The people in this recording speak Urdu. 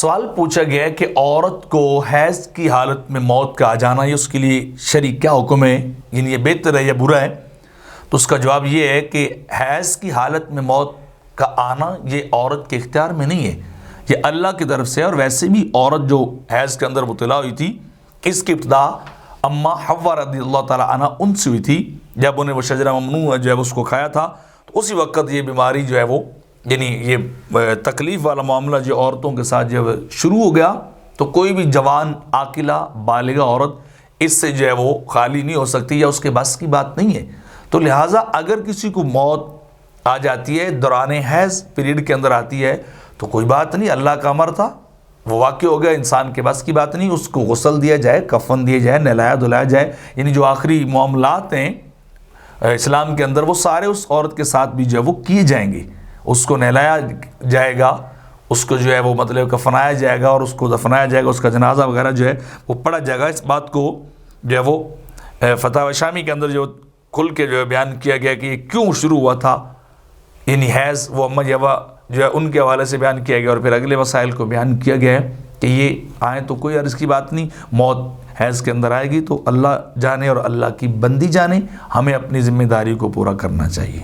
سوال پوچھا گیا کہ عورت کو حیض کی حالت میں موت کا آ جانا یہ اس کے لیے شرعی کیا حکم ہے، یعنی یہ بہتر ہے یا برا ہے؟ تو اس کا جواب یہ ہے کہ حیض کی حالت میں موت کا آنا یہ عورت کے اختیار میں نہیں ہے، یہ اللہ کی طرف سے ہے۔ اور ویسے بھی عورت جو حیض کے اندر مبتلا ہوئی تھی، اس کی ابتدا اماں حوا رضی اللہ تعالیٰ عنہ ان سے ہوئی تھی، جب انہیں وہ شجرہ ممنوع جو ہے اس کو کھایا تھا، تو اسی وقت یہ بیماری جو ہے وہ یعنی یہ تکلیف والا معاملہ جو عورتوں کے ساتھ جب شروع ہو گیا، تو کوئی بھی جوان عاقلہ بالغہ عورت اس سے جو ہے وہ خالی نہیں ہو سکتی، یا اس کے بس کی بات نہیں ہے۔ تو لہٰذا اگر کسی کو موت آ جاتی ہے دوران حیض پیریڈ کے اندر آتی ہے تو کوئی بات نہیں، اللہ کا امر تھا، وہ واقع ہو گیا، انسان کے بس کی بات نہیں، اس کو غسل دیا جائے، کفن دیا جائے، نہلایا دھلایا جائے، یعنی جو آخری معاملات ہیں اسلام کے اندر وہ سارے اس عورت کے ساتھ بھی جو ہے وہ کیے جائیں گے۔ اس کو نہلایا جائے گا، اس کو جو ہے وہ مطلب کفنایا جائے گا، اور اس کو دفنایا جائے گا، اس کا جنازہ وغیرہ جو ہے وہ پڑھا جائے گا۔ اس بات کو جو ہے وہ فتاوی شامی کے اندر جو کھل کے جو ہے بیان کیا گیا کہ یہ کیوں شروع ہوا تھا، یعنی حیض وہ اماں حوا جو ہے ان کے حوالے سے بیان کیا گیا، اور پھر اگلے مسائل کو بیان کیا گیا ہے کہ یہ آئیں تو کوئی عرض کی بات نہیں، موت حیض کے اندر آئے گی تو اللہ جانے اور اللہ کی بندی جانے، ہمیں اپنی ذمہ داری کو پورا کرنا چاہیے۔